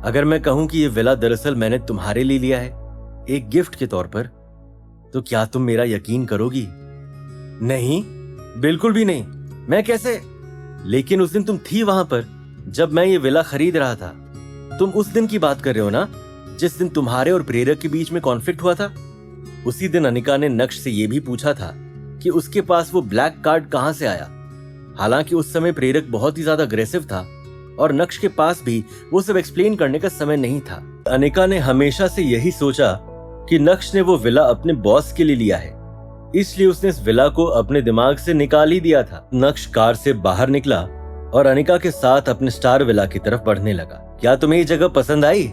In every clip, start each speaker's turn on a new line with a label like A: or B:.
A: अगर मैं कहूं कि ये विला दरअसल मैंने तुम्हारे लिए लिया है, एक गिफ्ट के तौर पर, तो क्या तुम मेरा यकीन करोगी? नहीं, बिल्कुल भी नहीं। मैं कैसे? लेकिन उस दिन तुम थी वहां पर जब मैं ये विला खरीद रहा था। तुम उस दिन की बात कर रहे हो ना, जिस दिन तुम्हारे और प्रेरक के बीच में कॉन्फ्लिक्ट हुआ था? उसी दिन अनिका ने नक्श से यह भी पूछा था कि उसके पास वो ब्लैक कार्ड कहां से आया। हालांकि उस समय प्रेरक बहुत ही ज्यादा अग्रेसिव था और नक्श के पास भी वो सब एक्सप्लेन करने का समय नहीं था। अनिका ने हमेशा से यही सोचा कि नक्श ने वो विला अपने बॉस के लिए लिया है, इसलिए उसने इस विला को अपने दिमाग से निकाल ही दिया था। नक्श कार से बाहर निकला और अनिका के साथ अपने स्टार विला की तरफ बढ़ने लगा। क्या तुम्हें ये जगह पसंद आई?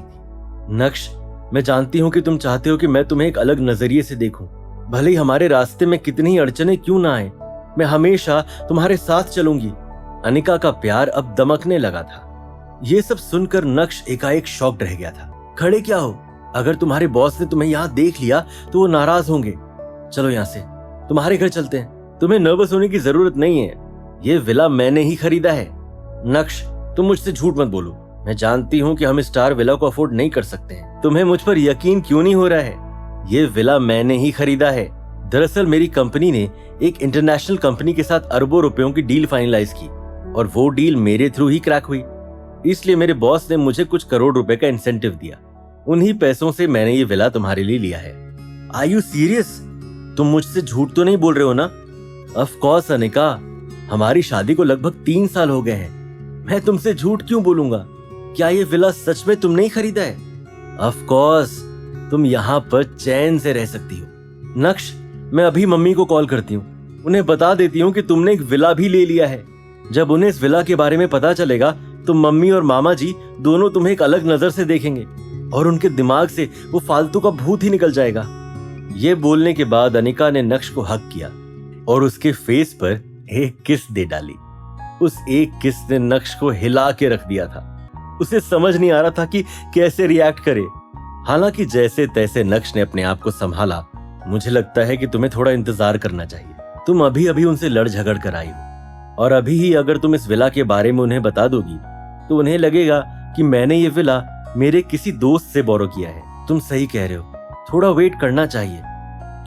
A: नक्श, मैं जानती हूँ कि तुम चाहते हो कि मैं तुम्हें एक अलग नजरिए से देखूं। भले ही हमारे रास्ते में कितनी ही अड़चने क्यों ना आए, मैं हमेशा तुम्हारे साथ चलूंगी। अनिका का प्यार अब दमकने लगा था। ये सब सुनकर नक्श एकाएक शॉक्ड रह गया था। खड़े क्या हो? अगर तुम्हारे बॉस ने तुम्हें यहाँ देख लिया तो वो नाराज होंगे। चलो यहाँ से, तुम्हारे घर चलते हैं। तुम्हें नर्वस होने की जरूरत नहीं है, ये विला मैंने ही खरीदा है। नक्श, तुम मुझसे झूठ मत बोलो। मैं जानती हूँ कि हम स्टार विला को अफोर्ड नहीं कर सकते हैं। तुम्हें मुझ पर यकीन क्यों नहीं हो रहा है? ये विला मैंने ही खरीदा है। दरअसल मेरी कंपनी ने एक इंटरनेशनल कंपनी के साथ अरबों रुपयों की डील फाइनलाइज की और वो डील मेरे थ्रू ही क्रैक हुई। इसलिए मेरे बॉस ने मुझे कुछ करोड़ रुपए का इंसेंटिव दिया। उन्हीं पैसों से मैंने ये विला तुम्हारे लिए लिया है। Are you serious? तुम मुझसे झूठ तो नहीं बोल रहे हो ना? ऑफ कोर्स अनिका, हमारी शादी को लगभग 3 साल हो गए हैं। मैं तुमसे झूठ क्यों बोलूंगा? क्या ये विला सच में तुमने ही खरीदा है? ऑफ कोर्स, तुम यहाँ पर चैन से रह सकती हो। नक्श, मैं अभी मम्मी को कॉल करती हूँ, उन्हें बता देती हूँ कि तुमने एक विला भी ले लिया है। जब उन्हें इस विला के बारे में पता चलेगा तो मम्मी और मामा जी दोनों तुम्हें एक अलग नजर से देखेंगे और उनके दिमाग से वो फालतू का भूत ही निकल जाएगा। ये बोलने के बाद अनिका ने नक्श को हग किया और उसके फेस पर एक किस दे डाली। उस एक किस ने नक्श को हिला के रख दिया था। उसे समझ नहीं आ रहा था कि कैसे रिएक्ट करे। हालांकि जैसे तैसे नक्श ने अपने आप को संभाला। मुझे लगता है कि तुम्हें थोड़ा इंतजार करना चाहिए। तुम अभी अभी उनसे लड़ झगड़ कर आई हो और अभी ही अगर तुम इस विला के बारे में उन्हें बता दोगी तो उन्हें लगेगा कि मैंने ये विला मेरे किसी दोस्त से बोरो किया है। तुम सही कह रहे हो, थोड़ा वेट करना चाहिए,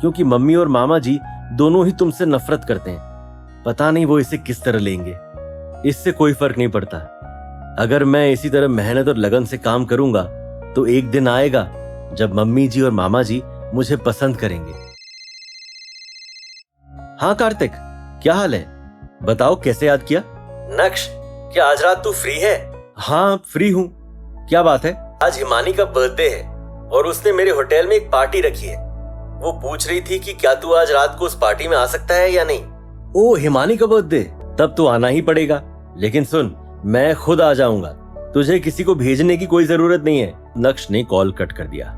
A: क्योंकि मम्मी और मामा जी दोनों ही तुमसे नफरत करते हैं। पता नहीं वो इसे किस तरह लेंगे। इससे कोई फर्क नहीं पड़ता। अगर मैं इसी तरह मेहनत और लगन से काम करूंगा तो एक दिन आएगा जब मम्मी जी और मामा जी मुझे पसंद करेंगे। हाँ कार्तिक, क्या हाल है? बताओ, कैसे याद किया? नक्श, क्या आज रात तू फ्री है? हाँ फ्री हूँ। क्या बात है? आज हिमानी का बर्थडे है और उसने मेरे होटल में एक पार्टी रखी है। वो पूछ रही थी कि क्या तू आज रात को उस पार्टी में आ सकता है या नहीं। ओ, हिमानी का बर्थडे? तब तो आना ही पड़ेगा। लेकिन सुन, मैं खुद आ जाऊंगा, तुझे किसी को भेजने की कोई जरूरत नहीं है। नक्श ने कॉल कट कर दिया।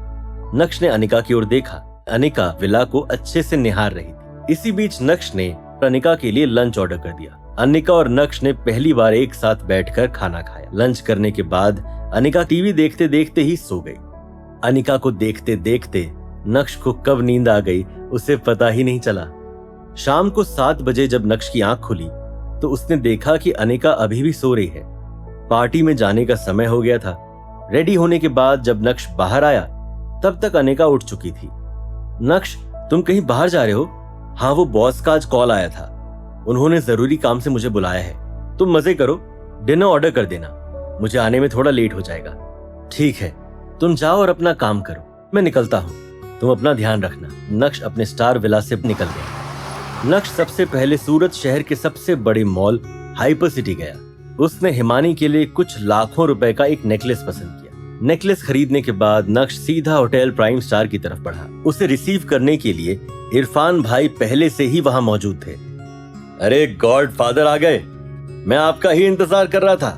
A: नक्श ने अनिका की ओर देखा। अनिका विला को अच्छे से निहार रही थी। इसी बीच नक्श ने अनिका के लिए लंच ऑर्डर कर दिया। अनिका और नक्श ने पहली बार एक साथ बैठकर खाना खाया। लंच करने के बाद अनिका टीवी देखते देखते ही सो गई। अनिका को देखते देखते नक्श को कब नींद आ गई उसे पता ही नहीं चला। शाम को 7 बजे जब नक्श की आंख खुली तो उसने देखा कि अनिका अभी भी सो रही है। पार्टी में जाने का समय हो गया था। रेडी होने के बाद जब नक्श बाहर आया तब तक अनिका उठ चुकी थी। नक्श, तुम कहीं बाहर जा रहे हो? हाँ, वो बॉस का आज कॉल आया था, उन्होंने जरूरी काम से मुझे बुलाया है। तुम मजे करो, डिनर ऑर्डर कर देना, मुझे आने में थोड़ा लेट हो जाएगा। ठीक है, तुम जाओ और अपना काम करो, मैं निकलता हूँ, तुम अपना ध्यान रखना। नक्श अपने स्टार विला से निकल गया। नक्श सबसे पहले सूरत शहर के सबसे बड़े मॉल हाइपर सिटी गया। उसने हिमानी के लिए कुछ लाखों रुपए का एक नेकलेस पसंद किया। नेकलेस खरीदने के बाद नक्श सीधा होटल प्राइम स्टार की तरफ बढ़ा। उसे रिसीव करने के लिए इरफान भाई पहले से ही वहां मौजूद थे। अरे गॉड फादर आ गए, मैं आपका ही इंतजार कर रहा था।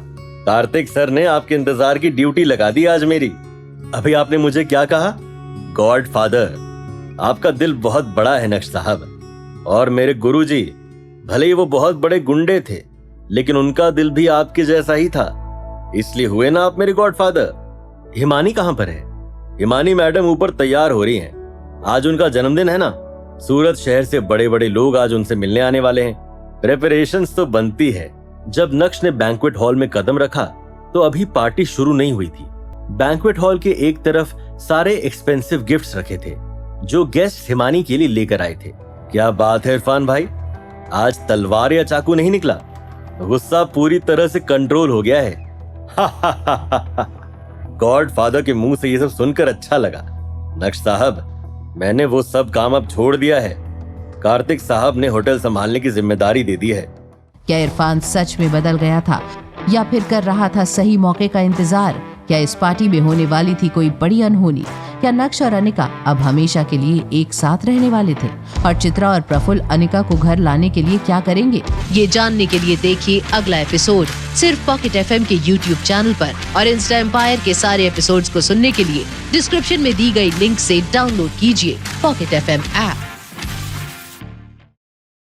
A: कार्तिक सर ने आपके इंतजार की ड्यूटी लगा दी आज मेरी। अभी आपने मुझे क्या कहा? गॉड फादर, आपका दिल बहुत बड़ा है नक्श साहब। और मेरे गुरुजी, भले ही वो बहुत बड़े गुंडे थे लेकिन उनका दिल भी आपके जैसा ही था, इसलिए हुए ना आप मेरे गॉड फादर। हिमानी कहाँ पर है? हिमानी मैडम ऊपर तैयार हो रही हैं, आज उनका जन्मदिन है ना। सूरत शहर से बड़े बड़े लोग आज उनसे मिलने आने वाले हैं, प्रेपरेशंस तो बनती है। जब नक्श ने बैंक्वेट हॉल में कदम रखा तो अभी पार्टी शुरू नहीं हुई थी। बैंक्वेट हॉल के एक तरफ सारे एक्सपेंसिव गिफ्ट्स रखे थे जो गेस्ट हिमानी के लिए लेकर आए थे। क्या बात है इरफान भाई, आज तलवार या चाकू नहीं निकला? गुस्सा पूरी तरह से कंट्रोल हो गया है। गॉडफादर के मुंह से ये सब सुनकर अच्छा लगा। नक्श साहब, मैंने वो सब काम अब छोड़ दिया है। कार्तिक साहब ने होटल संभालने की जिम्मेदारी दे दी है।
B: क्या इरफान सच में बदल गया था या फिर कर रहा था सही मौके का इंतजार? क्या इस पार्टी में होने वाली थी कोई बड़ी अनहोनी? क्या नक्श और अनिका अब हमेशा के लिए एक साथ रहने वाले थे? और चित्रा और प्रफुल्ल अनिका को घर लाने के लिए क्या करेंगे?
C: ये जानने के लिए देखिए अगला एपिसोड सिर्फ पॉकेट FM के YouTube चैनल पर। और इंस्टा एम्पायर के सारे एपिसोड्स को सुनने के लिए डिस्क्रिप्शन में दी गई लिंक से डाउनलोड कीजिए पॉकेट FM ऐप।